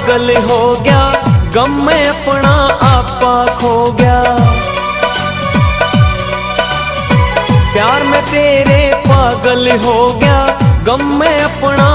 पागल हो गया, गम में अपना आपा खो गया। प्यार में तेरे पागल हो गया, गम में अपना